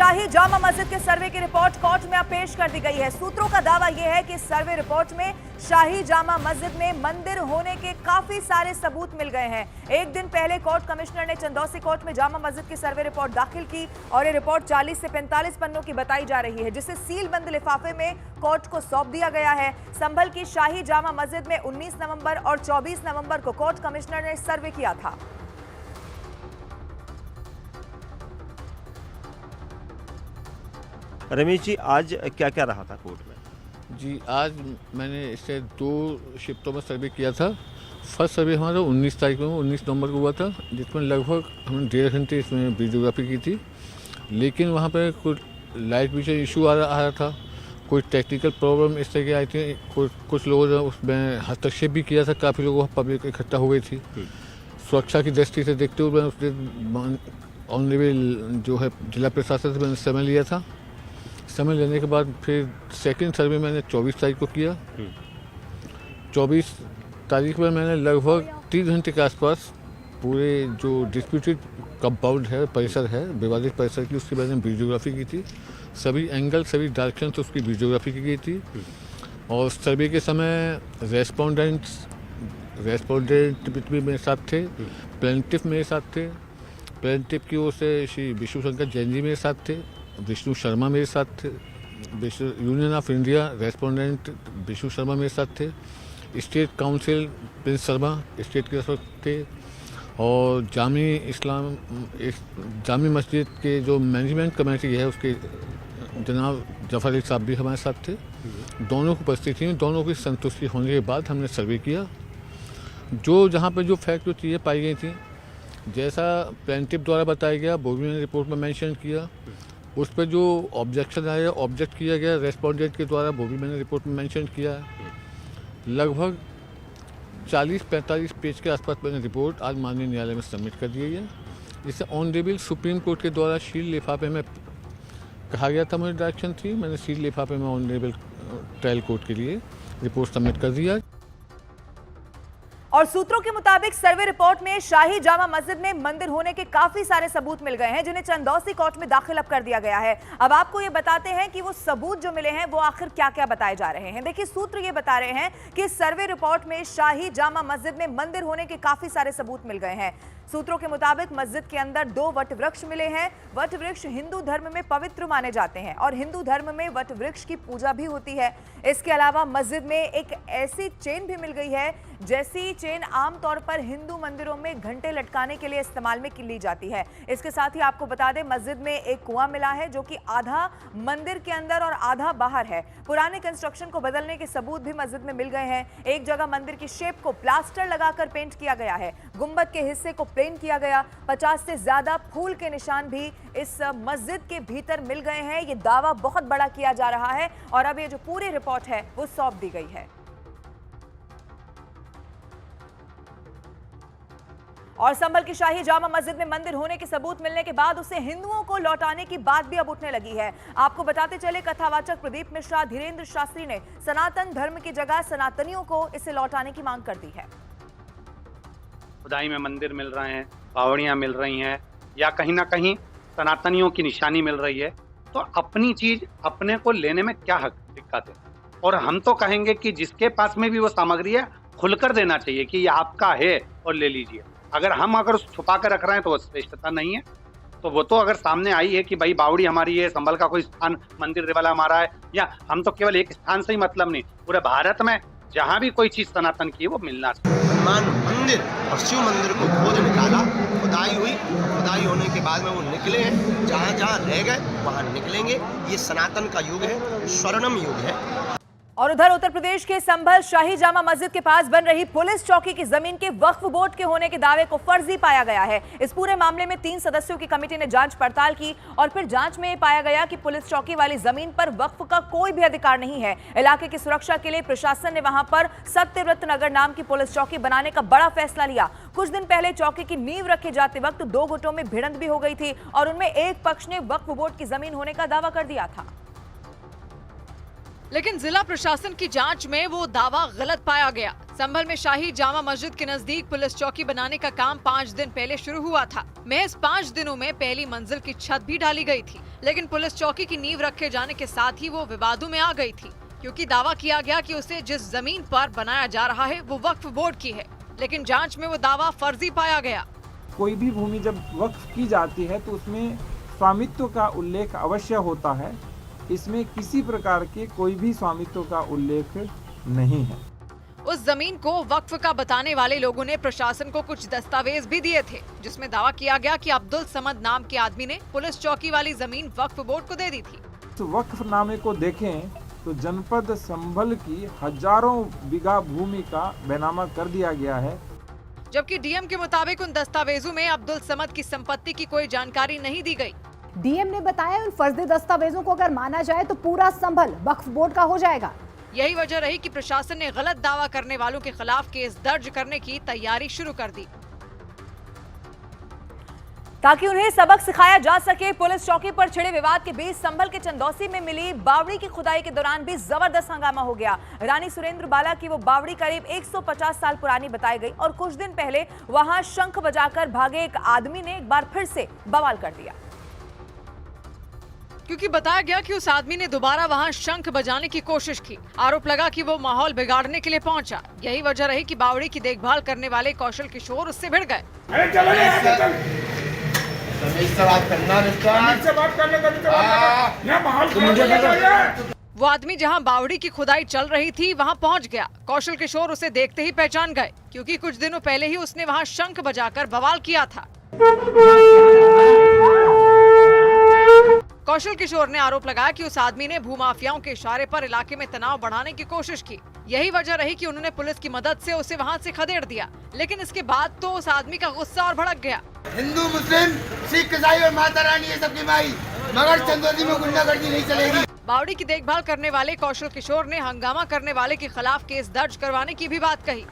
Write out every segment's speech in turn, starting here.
शाही जामा मस्जिद के सर्वे की report court में अब पेश कर दी गई है। सूत्रों का दावा यह है कि सर्वे रिपोर्ट में शाही जामा मस्जिद में मंदिर होने के काफी सारे सबूत मिल गए हैं। एक दिन पहले कोर्ट कमिश्नर ने चंदौसी कोर्ट में जामा मस्जिद की सर्वे रिपोर्ट दाखिल की और ये रिपोर्ट 40 से 45 पन्नों की बताई जा रही है, जिसे सील बंद लिफाफे में कोर्ट को सौंप दिया गया है। संभल की शाही जामा मस्जिद में 19 नवंबर और 24 नवंबर को कोर्ट कमिश्नर ने सर्वे किया था। रमेश जी, आज क्या क्या रहा था कोर्ट में? जी, आज मैंने इसे 2 शिफ्टों में सर्वे किया था। फर्स्ट सर्वे हमारा 19 तारीख को 19 नवंबर को हुआ था, जिसमें लगभग हमने 1.5 घंटे इसमें वीडियोग्राफी की थी। लेकिन वहाँ पर कुछ लाइट विजन इशू आ रहा था, कुछ टेक्निकल प्रॉब्लम इस तरह की आई थी। कुछ लोगों ने उसमें हस्तक्षेप भी किया था, काफ़ी लोगों पब्लिक इकट्ठा हो गई थी। सुरक्षा की दृष्टि से देखते हुए मैंने उसके ऑनरेबल जो है जिला प्रशासन से मैंने समय लिया था। समय लेने के बाद फिर सेकंड सर्वे मैंने 24 तारीख को किया। 24 तारीख में मैंने लगभग 3 घंटे के आसपास पूरे जो डिस्प्यूटेड कंपाउंड है, परिसर है, विवादित परिसर की, उसकी मैंने वीडियोग्राफी की थी। सभी एंगल, सभी डायरेक्शन से उसकी वीडियोग्राफी की गई थी। और सर्वे के समय रेस्पोंडेंट भी मेरे साथ थे, प्लेंटिफ मेरे साथ थे। प्लेंटिफ की ओर से श्री विष्णु शंकर जैन जी मेरे साथ थे, विष्णु शर्मा मेरे साथ थे, union of India respondent Vishnu Sharma मेरे साथ थे, state council Prince Sharma state के साथ थे, और जामी मस्जिद के जो मैनेजमेंट कमेटी है उसके जनाब जफर अली साहब भी हमारे साथ थे। दोनों की उपस्थिति में, दोनों की संतुष्टि होने के बाद हमने सर्वे किया। जहाँ पर जो फैक्ट, जो चीज़ें पाई गई थी, जैसा प्लेंटिफ द्वारा बताया गया, वो भी मैंने रिपोर्ट में मेंशन किया। उस पर जो ऑब्जेक्शन आया, ऑब्जेक्ट किया गया रेस्पोंडेंट के द्वारा, वो भी मैंने रिपोर्ट में मेंशन किया है। लगभग 40-45 पेज के आसपास मैंने रिपोर्ट आज माननीय न्यायालय में सबमिट कर दी है। जिसे ऑनरेबल सुप्रीम कोर्ट के द्वारा सील लिफाफे में कहा गया था, मुझे डायरेक्शन थी, मैंने सील लिफाफे में ऑनरेबल ट्रायल कोर्ट के लिए रिपोर्ट सबमिट कर दिया। और सूत्रों के मुताबिक सर्वे रिपोर्ट में शाही जामा मस्जिद में मंदिर होने के काफी सारे सबूत मिल गए हैं, जिन्हें चंदौसी कोर्ट में दाखिल अब कर दिया गया है। अब आपको ये बताते हैं कि वो सबूत जो मिले हैं वो आखिर क्या क्या बताए जा रहे हैं। देखिए, सूत्र ये बता रहे हैं कि सर्वे रिपोर्ट में शाही जामा मस्जिद में मंदिर होने के काफी सारे सबूत मिल गए हैं। सूत्रों के मुताबिक मस्जिद के अंदर 2 वट वृक्ष मिले हैं। वट वृक्ष हिंदू धर्म में पवित्र माने जाते हैं और हिंदू धर्म में वट वृक्ष की पूजा भी होती है। इसके अलावा मस्जिद में एक ऐसी चेन भी मिल गई है, जैसी चेन आमतौर पर हिंदू मंदिरों में घंटे लटकाने के लिए इस्तेमाल में ली जाती है। इसके साथ ही आपको बता दें, मस्जिद में एक कुआं मिला है, जो कि आधा मंदिर के अंदर और आधा बाहर है। पुराने कंस्ट्रक्शन को बदलने के सबूत भी मस्जिद में मिल गए हैं। एक जगह मंदिर की शेप को प्लास्टर लगाकर पेंट किया गया है, गुंबद के हिस्से को प्लेन किया गया। 50 से ज्यादा फूल के निशान भी इस मस्जिद के भीतर मिल गए हैं। ये दावा बहुत बड़ा किया जा रहा है और अब ये जो पूरी रिपोर्ट है वो सौंप दी गई है। और संभल की शाही जामा मस्जिद में मंदिर होने के सबूत मिलने के बाद उसे हिंदुओं को लौटाने की बात भी अब उठने लगी है। आपको बताते चले, कथावाचक प्रदीप मिश्रा, धीरेन्द्र शास्त्री ने सनातन धर्म की जगह सनातनियों को इसे लौटाने की मांग कर दी है। खुदाई में मंदिर मिल रहे हैं, बावड़ियां मिल रही हैं, या कहीं ना कहीं सनातनियों की निशानी मिल रही है, तो अपनी चीज अपने को लेने में क्या हक दिक्कत है। और हम तो कहेंगे कि जिसके पास में भी वो सामग्री है, खुलकर देना चाहिए कि ये आपका है और ले लीजिए। अगर छुपा कर रख रहे हैं तो वो श्रेष्ठता नहीं है। तो वो तो अगर सामने आई है कि भाई बावड़ी हमारी है, संभल का कोई स्थान मंदिर वाला हमारा है, या हम तो केवल एक स्थान से ही मतलब नहीं, पूरे भारत में जहाँ भी कोई चीज सनातन की है वो मिलना चाहिए। हनुमान मंदिर और शिव मंदिर को खोज निकाला, खुदाई हुई, खुदाई होने के बाद में वो निकले हैं। जहाँ जहाँ रह गए वहाँ निकलेंगे। ये सनातन का युग है, स्वर्णिम युग है। और उधर उत्तर प्रदेश के संभल शाही जामा मस्जिद के पास बन रही पुलिस चौकी की जमीन के वक्फ बोर्ड के होने के दावे को फर्जी पाया गया है। इस पूरे मामले में 3 सदस्यों की कमेटी ने जांच पड़ताल की और फिर जांच में पाया गया कि पुलिस चौकी वाली जमीन पर वक्फ का कोई भी अधिकार नहीं है। इलाके की सुरक्षा के लिए प्रशासन ने वहां पर सत्यव्रत नगर नाम की पुलिस चौकी बनाने का बड़ा फैसला लिया। कुछ दिन पहले चौकी की नींव रखे जाते वक्त 2 गुटों में भिड़ंत भी हो गई थी और उनमें एक पक्ष ने वक्फ बोर्ड की जमीन होने का दावा कर दिया था। लेकिन जिला प्रशासन की जांच में वो दावा गलत पाया गया। संभल में शाही जामा मस्जिद के नजदीक पुलिस चौकी बनाने का काम 5 दिन पहले शुरू हुआ था। महज 5 दिनों में पहली मंजिल की छत भी डाली गई थी। लेकिन पुलिस चौकी की नींव रखे जाने के साथ ही वो विवादों में आ गई थी, क्योंकि दावा किया गया कि उसे जिस जमीन पर बनाया जा रहा है वो वक्फ बोर्ड की है, लेकिन जांच में वो दावा फर्जी पाया गया। कोई भी भूमि जब वक्फ की जाती है तो उसमें स्वामित्व का उल्लेख अवश्य होता है। इसमें किसी प्रकार के कोई भी स्वामित्व का उल्लेख नहीं है। उस जमीन को वक्फ का बताने वाले लोगों ने प्रशासन को कुछ दस्तावेज भी दिए थे, जिसमें दावा किया गया कि अब्दुल समद नाम के आदमी ने पुलिस चौकी वाली जमीन वक्फ बोर्ड को दे दी थी। इस वक्फ नामे को देखें तो जनपद संभल की हजारों बीघा भूमि का बैनामा कर दिया गया है, जबकि डीएम के मुताबिक उन दस्तावेजों में अब्दुल समद की संपत्ति की कोई जानकारी नहीं दी गई। डीएम ने बताया उन फर्जी दस्तावेजों को अगर माना जाए तो पूरा संभल वक्फ बोर्ड का हो जाएगा। यही वजह रही कि प्रशासन ने गलत दावा करने वालों के खिलाफ केस दर्ज करने की तैयारी शुरू कर दी, ताकि उन्हें सबक सिखाया जा सके। पुलिस चौकी पर छिड़े विवाद के बीच संभल के चंदौसी में मिली बावड़ी की खुदाई के दौरान भी जबरदस्त हंगामा हो गया। रानी सुरेंद्र बाला की वो बावड़ी करीब 150 साल पुरानी बताई गई और कुछ दिन पहले वहां शंख बजाकर भागे एक आदमी ने एक बार फिर से बवाल कर दिया, क्योंकि बताया गया कि उस आदमी ने दोबारा वहां शंख बजाने की कोशिश की। आरोप लगा कि वो माहौल बिगाड़ने के लिए पहुंचा। यही वजह रही कि बावड़ी की देखभाल करने वाले कौशल किशोर उससे भिड़ गए। वो आदमी जहां बावड़ी की खुदाई चल रही थी वहां पहुंच गया। कौशल किशोर उसे देखते ही पहचान गए, क्योंकि कुछ दिनों पहले ही उसने वहां शंख बजाकर बवाल किया था। कौशल किशोर ने आरोप लगाया कि उस आदमी ने भूमाफियाओं के इशारे पर इलाके में तनाव बढ़ाने की कोशिश की। यही वजह रही कि उन्होंने पुलिस की मदद से उसे वहां से खदेड़ दिया, लेकिन इसके बाद तो उस आदमी का गुस्सा और भड़क गया। हिंदू, मुस्लिम, सिख, ईसाई और माता रानी ये सबकी माई, मगर चंदौसी में गुंडागर्दी नहीं चलेगी। बावड़ी की देखभाल करने वाले कौशल किशोर ने हंगामा करने वाले के खिलाफ केस दर्ज करवाने की भी बात कही।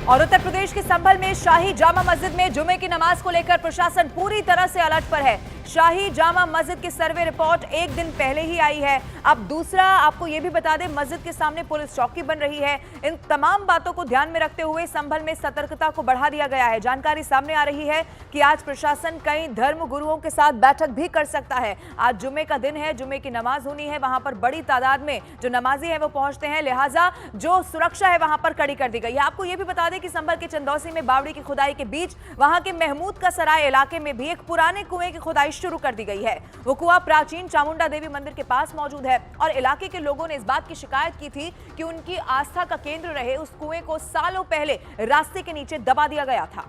और उत्तर प्रदेश के संभल में शाही जामा मस्जिद में जुमे की नमाज को लेकर प्रशासन पूरी तरह से अलर्ट पर है। शाही जामा मस्जिद की सर्वे रिपोर्ट एक दिन पहले ही आई है। अब दूसरा आपको यह भी बता दें, मस्जिद के सामने पुलिस चौकी बन रही है। इन तमाम बातों को ध्यान में रखते हुए संभल में सतर्कता को बढ़ा दिया गया है। जानकारी सामने आ रही है कि आज प्रशासन कई धर्म गुरुओं के साथ बैठक भी कर सकता है। आज जुमे का दिन है, जुमे की नमाज होनी है, वहां पर बड़ी तादाद में जो नमाजी है वो पहुंचते हैं, लिहाजा जो सुरक्षा है वहां पर कड़ी कर दी गई है। आपको यह भी बता दें कि संभल के चंदौसी में बावड़ी की खुदाई के बीच वहां के महमूद का सराय इलाके में भी एक पुराने कुएं की खुदाई शुरू कर दी गई है। वो कुआं प्राचीन चामुंडा देवी मंदिर के पास मौजूद है और इलाके के लोगों ने इस बात की शिकायत की थी कि उनकी आस्था का केंद्र रहे उस कुएं को सालों पहले रास्ते के नीचे दबा दिया गया था।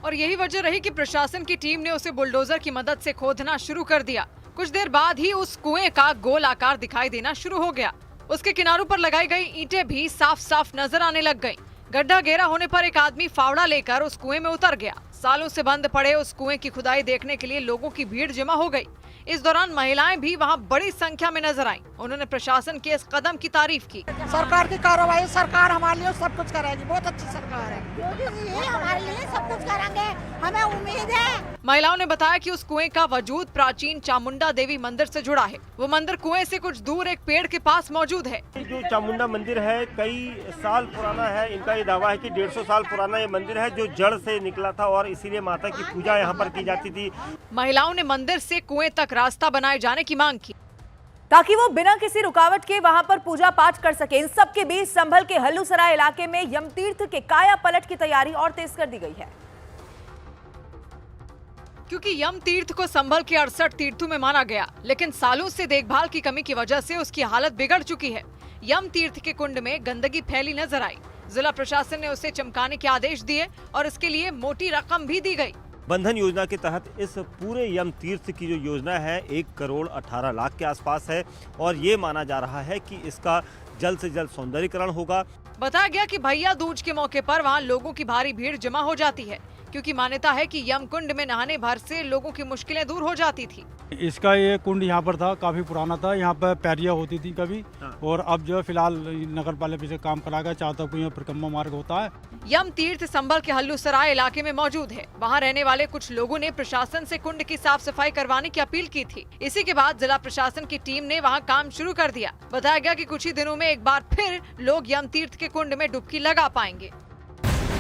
और यही वजह रही कि प्रशासन की टीम ने उसे बुलडोजर की मदद से खोदना शुरू कर दिया। कुछ देर बाद ही उस कुएं का गोल आकार दिखाई देना शुरू हो गया। उसके किनारों पर लगाई गई ईंटें भी साफ साफ नजर आने लग गईं। गड्ढा घेरा होने पर एक आदमी फावड़ा लेकर उस कुएं में उतर गया। सालों से बंद पड़े उस कुएं की खुदाई देखने के लिए लोगों की भीड़ जमा हो गई। इस दौरान महिलाएं भी वहां बड़ी संख्या में नजर आईं। उन्होंने प्रशासन के इस कदम की तारीफ की। सरकार की कार्रवाई, सरकार हमारे लिए सब कुछ करेगी, बहुत अच्छी सरकार है, ये हमारे लिए सब कुछ करेंगे, हमें उम्मीद है। महिलाओं ने बताया कि उस कुएं का वजूद प्राचीन चामुंडा देवी मंदिर से जुड़ा है। वो मंदिर कुएं से कुछ दूर एक पेड़ के पास मौजूद है। जो चामुंडा मंदिर है कई साल पुराना है। इनका ये दावा है कि 150 साल पुराना ये मंदिर है जो जड़ से निकला था और इसीलिए माता की पूजा यहाँ पर की जाती थी। महिलाओं ने मंदिर से कुएं तक रास्ता बनाए जाने की मांग की ताकि वो बिना किसी रुकावट के वहां पर पूजा पाठ कर सके। इन सब के बीच संभल के हल्लूसराय इलाके में यमतीर्थ के काया पलट की तैयारी और तेज कर दी गई है, क्योंकि यम तीर्थ को संभल के 68 तीर्थों में माना गया, लेकिन सालों से देखभाल की कमी की वजह से उसकी हालत बिगड़ चुकी है। यम तीर्थ के कुंड में गंदगी फैली नजर आई। जिला प्रशासन ने उसे चमकाने के आदेश दिए और इसके लिए मोटी रकम भी दी गई। बंधन योजना के तहत इस पूरे यम तीर्थ की जो योजना है 1 करोड़ 18 लाख के आसपास है और ये माना जा रहा है कि इसका जल्द से जल्द सौंदर्यीकरण होगा। बताया गया कि भैया दूज के मौके पर वहां लोगों की भारी भीड़ जमा हो जाती है, क्योंकि मान्यता है कि यम कुंड में नहाने भर से लोगों की मुश्किलें दूर हो जाती थी। इसका ये कुंड यहाँ पर था, काफी पुराना था, यहाँ पर पैरिया होती थी कभी, और अब जो है फिलहाल नगर पालिका से काम करा गया, चाहता कोई परिक्रमा मार्ग होता है। यम तीर्थ संभल के हल्लूसराय इलाके में मौजूद है। वहाँ रहने वाले कुछ लोगों ने प्रशासन से कुंड की साफ सफाई करवाने की अपील की थी। इसी के बाद जिला प्रशासन की टीम ने वहाँ काम शुरू कर दिया। बताया गया कि कुछ ही दिनों में एक बार फिर लोग यम तीर्थ के कुंड में डुबकी लगा पाएंगे।